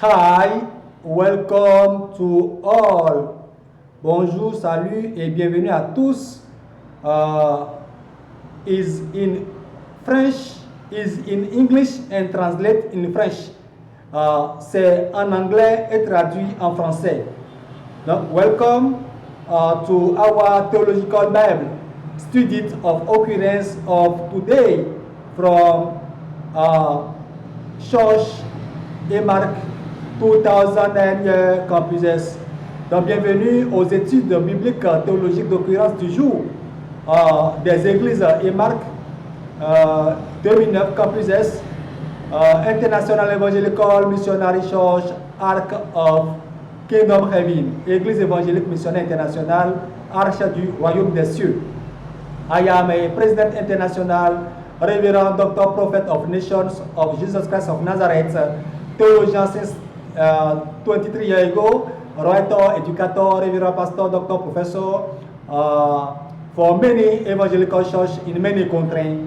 Hi, welcome to all. Bonjour, salut et bienvenue à tous. Is in French, is in English and translate in French. C'est en anglais et traduit en français. Donc, welcome to our theological Bible study of occurrence of today from Church et Marc 2000 campuses. Donc, bienvenue aux études bibliques théologiques d'occurrence du jour des églises et Marc 2009 campuses, International Evangelical Missionary Church, Ark of Kingdom Heaven, Église évangélique missionnaire internationale, Arche du Royaume des cieux. I am a President International, Reverend Dr. Prophet of Nations of Jesus Christ of Nazareth, theologian since 23 years ago, writer, educator, Reverend Pastor, Dr. Professor for many evangelical churches in many countries.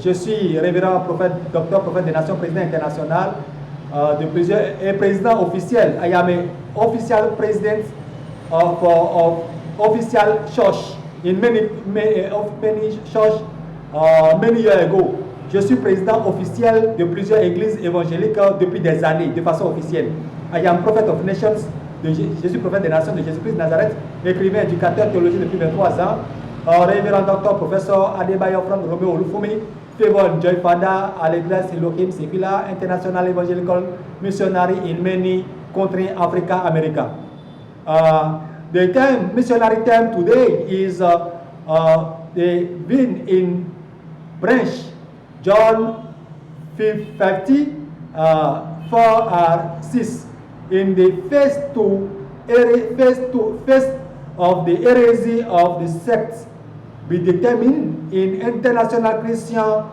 Je suis Révérend Prophète, Docteur Prophète des Nations, président international de plusieurs et président officiel. I am a official president of official church in many church many years ago. Je suis président officiel de plusieurs églises évangéliques depuis des années, de façon officielle. I am Prophet of Nations, je suis prophète des nations de Jésus-Christ de Nazareth, écrivain, éducateur, théologien depuis 23 ans. Révérend Docteur Professeur Adebayo Frank Romeo Olufumi, Favor Joy Father, Allegra Elohim Secular, International Evangelical Missionary in many countries, Africa, America. The term, missionary term today is the been in branch, John 50, 4-6. In the phase of the heresy of the sects be determined in international Christian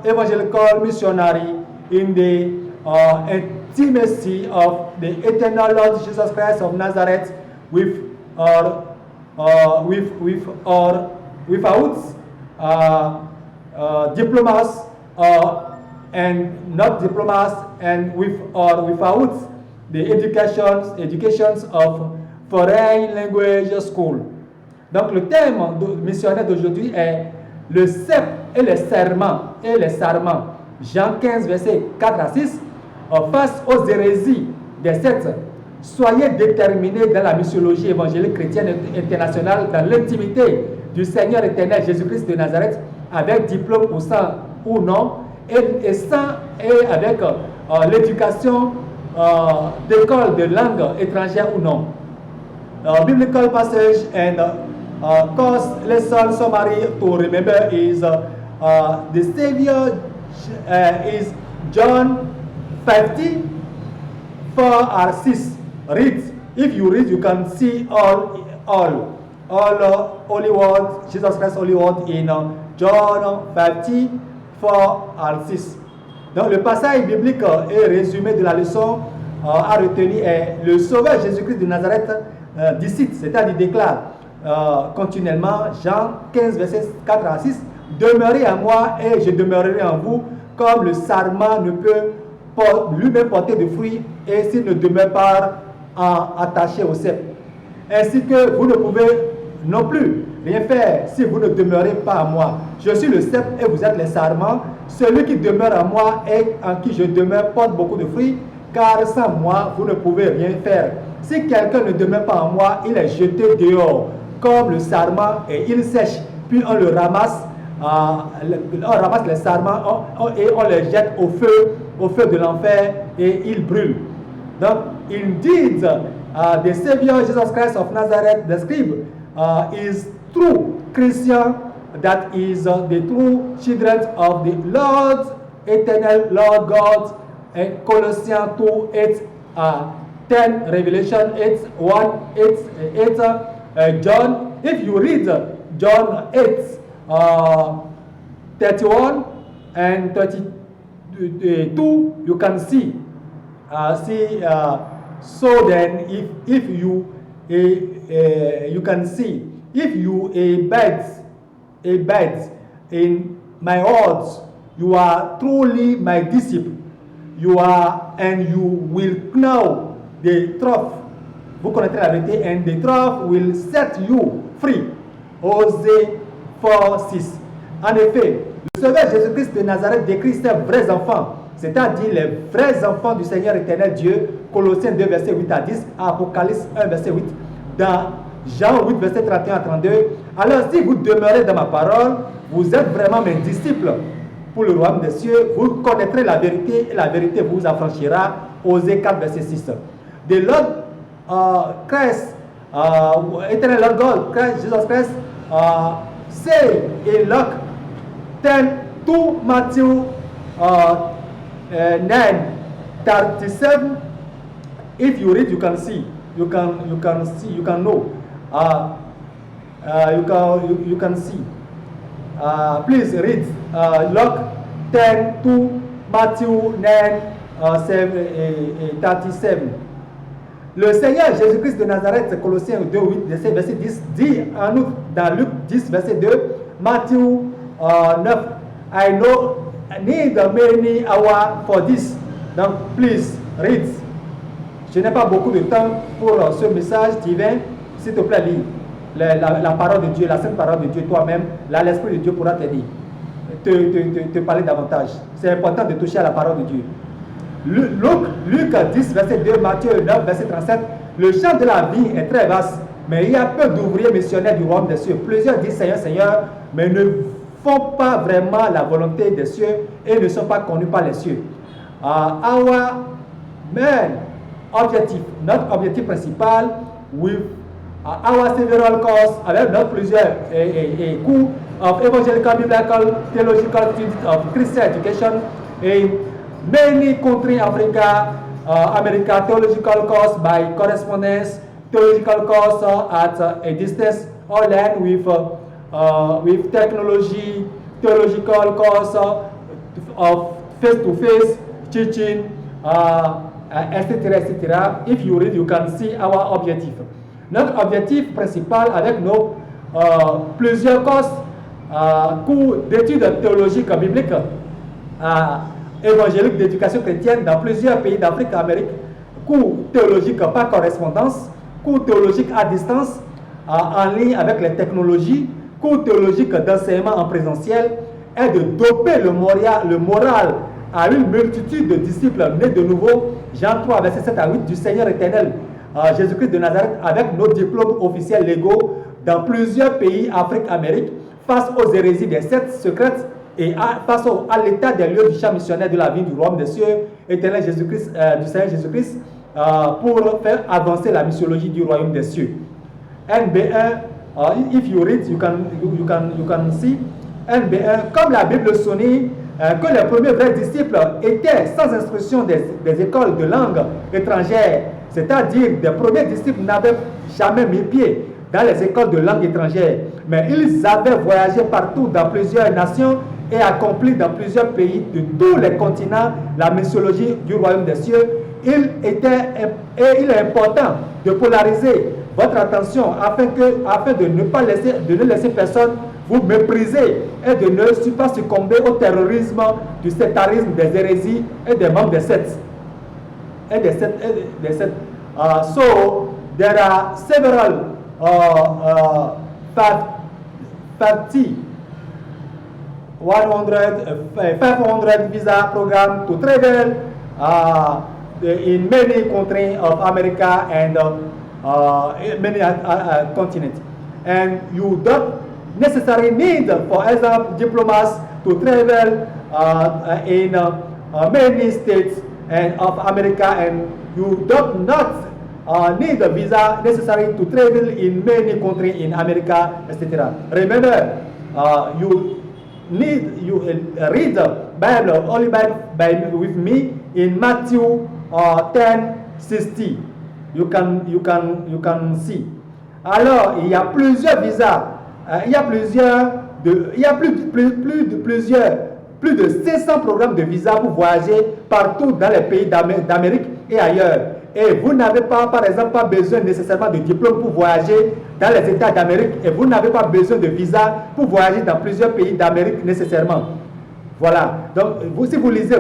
evangelical missionary in the intimacy of the eternal Lord Jesus Christ of Nazareth with or without diplomas and not diplomas, and with or without the educations of foreign language school. Donc le thème missionnaire d'aujourd'hui est le cep et les serments Jean 15 versets 4 à 6. Face aux hérésies des sectes, soyez déterminés dans la missiologie évangélique chrétienne internationale dans l'intimité du Seigneur éternel Jésus-Christ de Nazareth, avec diplôme ou sans ou non, et sans et avec l'éducation d'école de langue étrangère ou non. Biblical passage and course lesson summary to remember is the Savior is John 50, 4-6. Read. If you read, you can see all holy words, Jesus Christ holy word in John 50, 4-6. Donc le passage biblique et résumé de la leçon à retenir est le Sauveur Jésus-Christ de Nazareth dicite, c'est-à-dire déclare continuellement, Jean 15, versets 4 à 6, demeurez en moi et je demeurerai en vous, comme le sarment ne peut lui-même porter de fruits et s'il ne demeure pas attaché au cep. Ainsi que vous ne pouvez non plus rien faire si vous ne demeurez pas en moi. Je suis le cep et vous êtes les sarments. Celui qui demeure en moi et en qui je demeure porte beaucoup de fruits, car sans moi, vous ne pouvez rien faire. Si quelqu'un ne demeure pas en moi, il est jeté dehors, comme le sarment, et il sèche. Puis on le ramasse, on ramasse les sarments et on les jette au feu de l'enfer, et ils brûlent. Donc, indeed, the Savior Jesus Christ of Nazareth, the scribe, is true Christian, that is the true children of the Lord, eternal Lord God, and Colossians 2, 8, 10, Revelation 8, 1, 8, John. If you read John 8, 31 and 32, you can see. So then, if you you can see, if you abide in my words, You are truly my disciple. You are, and you will know the truth. Vous connaîtrez la vérité, and the truth will set you free. Osée 4:6. En effet, le Sauveur Jésus-Christ de Nazareth décrit ses vrais enfants, c'est-à-dire les vrais enfants du Seigneur éternel Dieu. Colossiens 2, verset 8 à 10, Apocalypse 1, verset 8, dans Jean 8, verset 31 à 32. Alors si vous demeurez dans ma parole, vous êtes vraiment mes disciples pour le royaume des cieux. Vous connaîtrez la vérité et la vérité vous affranchira. Osée 4, verset 6. The Lord Christ, eternal Lord God, Christ, Jesus Christ, say in Luke 10 to Matthew 9:37. If you read, you can see. You can see. You can know. You can see. Please read Luke 10 to Matthew 9:37. Le Seigneur Jésus-Christ de Nazareth, Colossiens 2, 8, verset 10, dit en outre dans Luc 10, verset 2, Matthew 9, I know I need many hours for this. Donc, please read. Je n'ai pas beaucoup de temps pour ce message divin. S'il te plaît, lis la parole de Dieu, la sainte parole de Dieu toi-même. Là, l'Esprit de Dieu pourra t'aider, te parler davantage. C'est important de toucher à la parole de Dieu. Luc 10, verset 2, Matthieu 9, verset 37. Le champ de la vie est très vaste, mais il y a peu d'ouvriers missionnaires du royaume des cieux. Plusieurs disent Seigneur, Seigneur, mais ne font pas vraiment la volonté des cieux et ne sont pas connus par les cieux. Our main objectif, notre objectif principal, with our several courses, avec notre plusieurs cours of evangelical, biblical, theological studies of Christian education in many countries, Africa, America, theological course by correspondence, theological course at a distance, or land with technology, theological course of face-to-face teaching, etc., etc. If you read, you can see our objective. Notre objectif principal avec nos plusieurs courses, cours d'études théologiques bibliques, évangélique d'éducation chrétienne dans plusieurs pays d'Afrique et d'Amérique, cours théologiques par correspondance, cours théologiques à distance, en ligne avec les technologies, cours théologiques d'enseignement en présentiel, est de doper le moral à une multitude de disciples nés de nouveau. Jean 3, verset 7 à 8 du Seigneur éternel, Jésus-Christ de Nazareth, avec nos diplômes officiels légaux dans plusieurs pays, Afrique, Amérique, face aux hérésies des sectes secrètes et face à l'état des lieux du champ missionnaire de la vie du royaume des cieux, éternel Jésus-Christ, du Seigneur Jésus-Christ, pour faire avancer la missiologie du royaume des cieux. NB1, if you read, you can see. NB1, comme la Bible souligne que les premiers vrais disciples étaient sans instruction des écoles de langue étrangère, c'est-à-dire des premiers disciples n'avaient jamais mis pied dans les écoles de langue étrangère, mais ils avaient voyagé partout dans plusieurs nations et accompli dans plusieurs pays de tous les continents la missiologie du royaume des cieux. Il est important de polariser votre attention afin de ne laisser personne vous mépriser et de ne pas succomber au terrorisme, du sectarisme, des hérésies et des membres des sectes. So there are several 500 visa program to travel in many countries of America and many continents. And you don't necessarily need, for example, diplomas to travel in many states of America, and you don't not need a visa necessary to travel in many countries in America, etc. Remember, you read the Bible, Holy Bible with me in Matthew 10:60. You can see. Alors, il y a plusieurs visas. Il y a plus de 500 programmes de visa pour voyager partout dans les pays d'Amérique et ailleurs. Et vous n'avez pas, par exemple, pas besoin nécessairement de diplôme pour voyager dans les États d'Amérique, et vous n'avez pas besoin de visa pour voyager dans plusieurs pays d'Amérique nécessairement. Voilà. Donc, si vous lisez,